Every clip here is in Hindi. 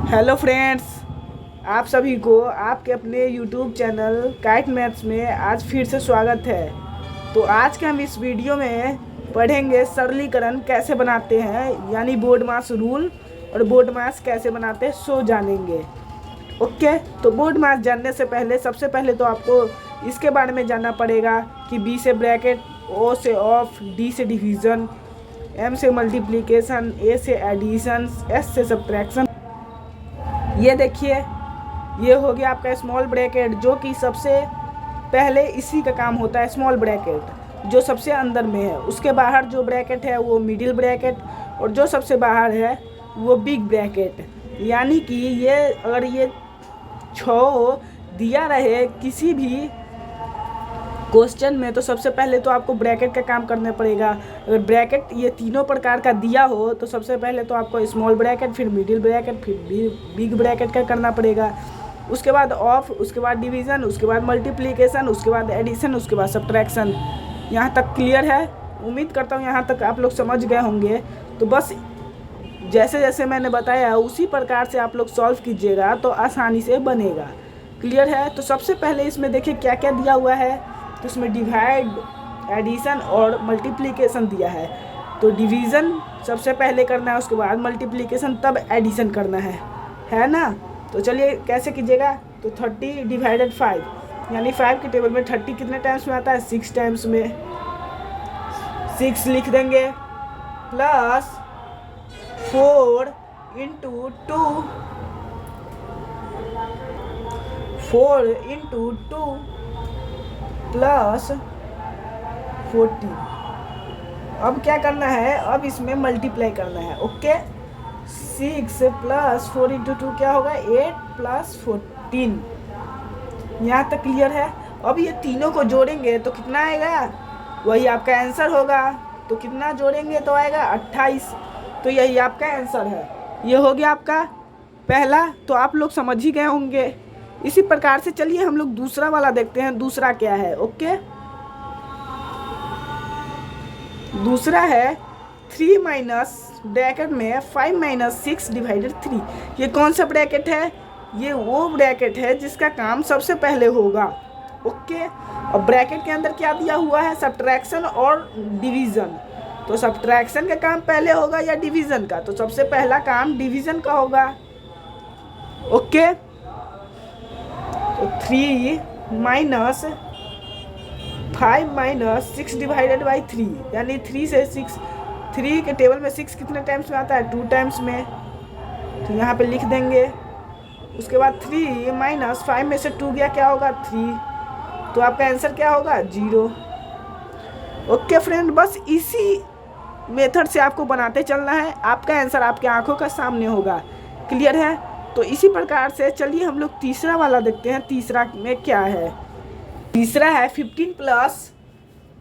हेलो फ्रेंड्स, आप सभी को आपके अपने यूट्यूब चैनल काइट मैथ्स में आज फिर से स्वागत है। तो आज के हम इस वीडियो में पढ़ेंगे सरलीकरण कैसे बनाते हैं, यानी बोर्ड मास रूल और बोर्ड मास कैसे बनाते हैं सो जानेंगे। ओके, तो बोर्ड मास जानने से पहले सबसे पहले तो आपको इसके बारे में जानना पड़ेगा कि बी से ब्रैकेट, ओ से ऑफ, डी से डिवीज़न, एम से मल्टीप्लिकेशन, ए से एडिशन, एस से सब्ट्रैक्शन। ये देखिए, ये हो गया आपका स्मॉल ब्रैकेट, जो कि सबसे पहले इसी का काम होता है। स्मॉल ब्रैकेट जो सबसे अंदर में है, उसके बाहर जो ब्रैकेट है वो मिडिल ब्रैकेट, और जो सबसे बाहर है वो बिग ब्रैकेट। यानी कि ये अगर ये 6 दिया रहे किसी भी क्वेश्चन में, तो सबसे पहले तो आपको ब्रैकेट का काम करना पड़ेगा। अगर ब्रैकेट ये तीनों प्रकार का दिया हो तो सबसे पहले तो आपको स्मॉल ब्रैकेट, फिर मिडिल ब्रैकेट, फिर बिग ब्रैकेट का करना पड़ेगा। उसके बाद ऑफ, उसके बाद डिवीज़न, उसके बाद मल्टीप्लिकेशन, उसके बाद एडिशन, उसके बाद सब्ट्रैक्शन। यहाँ तक क्लियर है? उम्मीद करता हूँ यहाँ तक आप लोग समझ गए होंगे। तो बस जैसे जैसे मैंने बताया उसी प्रकार से आप लोग सॉल्व कीजिएगा तो आसानी से बनेगा। क्लियर है? तो सबसे पहले इसमें देखिए क्या क्या दिया हुआ है। तो इसमें डिवाइड, एडिशन और मल्टीप्लिकेशन दिया है। तो डिवीज़न सबसे पहले करना है, उसके बाद मल्टीप्लिकेशन, तब एडिशन करना है ना। तो चलिए कैसे कीजिएगा। तो 30 डिवाइडेड 5, यानी 5 के टेबल में 30 कितने टाइम्स में आता है? 6 टाइम्स में। 6 लिख देंगे, प्लस 4 इंटू 2, 4 इंटू 2 प्लस 14। अब क्या करना है? अब इसमें मल्टीप्लाई करना है। ओके, 6 प्लस 4 इंटू 2 क्या होगा? 8 प्लस 14। यहाँ तक क्लियर है? अब ये तीनों को जोड़ेंगे तो कितना आएगा? वही आपका आंसर होगा। तो कितना जोड़ेंगे तो आएगा 28। तो यही आपका आंसर है। ये हो गया आपका पहला। तो आप लोग समझ ही गए होंगे। इसी प्रकार से चलिए हम लोग दूसरा वाला देखते हैं। दूसरा क्या है? ओके, दूसरा है 3 माइनस ब्रैकेट में 5 माइनस 6 डिवाइडेड 3। ये कौन सा ब्रैकेट है? ये वो ब्रैकेट है जिसका काम सबसे पहले होगा। ओके, और ब्रैकेट के अंदर क्या दिया हुआ है? सब्ट्रैक्शन और डिवीज़न। तो सब्ट्रैक्शन का काम पहले होगा या डिवीज़न का? तो सबसे पहला काम डिवीज़न का होगा। ओके, तो 3 माइनस 5 माइनस 6 डिवाइडेड बाई 3, यानी 3 से 6, 3 के टेबल में 6 कितने टाइम्स में आता है? 2 टाइम्स में। तो यहाँ पे लिख देंगे। उसके बाद 3 माइनस 5 में से 2 गया, क्या होगा? 3। तो आपका आंसर क्या होगा? 0। ओके फ्रेंड, बस इसी मेथड से आपको बनाते चलना है। आपका आंसर आपके आंखों का सामने होगा। क्लियर है? तो इसी प्रकार से चलिए हम लोग तीसरा वाला देखते हैं। तीसरा में क्या है? तीसरा है 15 प्लस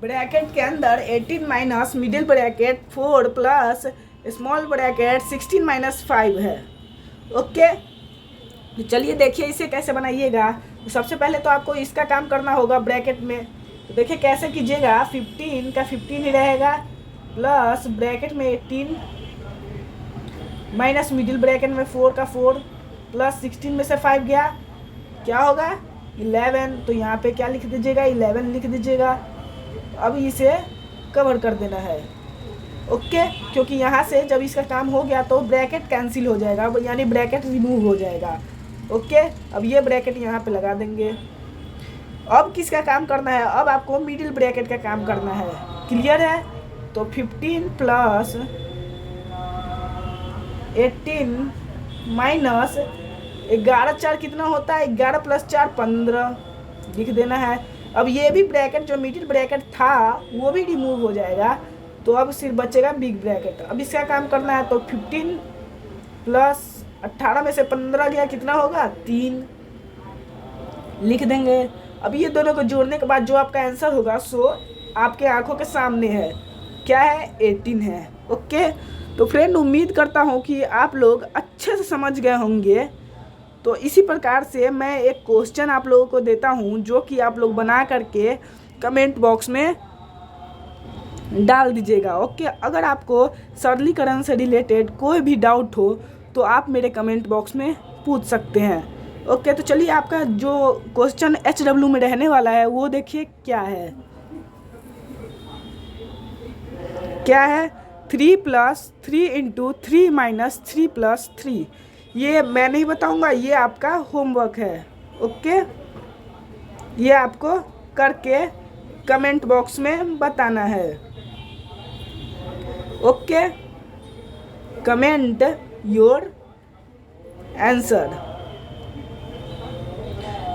ब्रैकेट के अंदर 18 minus middle bracket 4 plus small bracket 16 minus 5 है। ओके, तो चलिए देखिए इसे कैसे बनाइएगा। तो सबसे पहले तो आपको इसका काम करना होगा ब्रैकेट में। तो देखिए कैसे कीजिएगा। 15 का 15 ही रहेगा, प्लस ब्रैकेट में 18 माइनस मिडिल ब्रैकेट में 4 का 4, प्लस 16 में से 5 गया, क्या होगा? 11। तो यहाँ पे क्या लिख दीजिएगा? 11 लिख दीजिएगा। अब इसे कवर कर देना है। ओके, क्योंकि यहाँ से जब इसका काम हो गया तो ब्रैकेट कैंसिल हो जाएगा, यानी ब्रैकेट रिमूव हो जाएगा। ओके, अब ये ब्रैकेट यहाँ पे लगा देंगे। अब किसका काम करना है? अब आपको मिडिल ब्रैकेट का काम करना है। क्लियर है? तो 15 प्लस 18 माइनस 11, 4 कितना होता है? 11 प्लस 4 15 लिख देना है। अब ये भी ब्रैकेट जो मिडिल ब्रैकेट था वो भी रिमूव हो जाएगा। तो अब सिर्फ बचेगा बिग ब्रैकेट। अब इसका काम करना है। तो 15 प्लस 18 में से 15 गया, कितना होगा? 3 लिख देंगे। अब ये दोनों को जोड़ने के बाद जो आपका आंसर होगा सो आपके आंखों के सामने है। क्या है? 18 है। ओके, तो फ्रेंड उम्मीद करता हूँ कि आप लोग अच्छे से समझ गए होंगे। तो इसी प्रकार से मैं एक क्वेश्चन आप लोगों को देता हूँ, जो कि आप लोग बना करके कमेंट बॉक्स में डाल दीजिएगा। ओके, अगर आपको सरलीकरण से रिलेटेड कोई भी डाउट हो तो आप मेरे कमेंट बॉक्स में पूछ सकते हैं। ओके, तो चलिए आपका जो क्वेश्चन HW में रहने वाला है वो देखिए क्या है। क्या है? 3 + 3 × 3 - 3 + 3। ये मैं नहीं बताऊंगा, ये आपका होमवर्क है। ओके, ये आपको करके कमेंट बॉक्स में बताना है। Okay, comment your answer.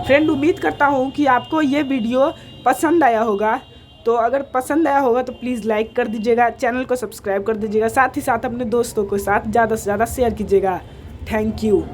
Friend, उम्मीद करता हूँ कि आपको ये वीडियो पसंद आया होगा। तो अगर पसंद आया होगा तो प्लीज़ लाइक कर दीजिएगा, चैनल को सब्सक्राइब कर दीजिएगा, साथ ही साथ अपने दोस्तों के साथ ज़्यादा से ज़्यादा शेयर कीजिएगा। Thank you.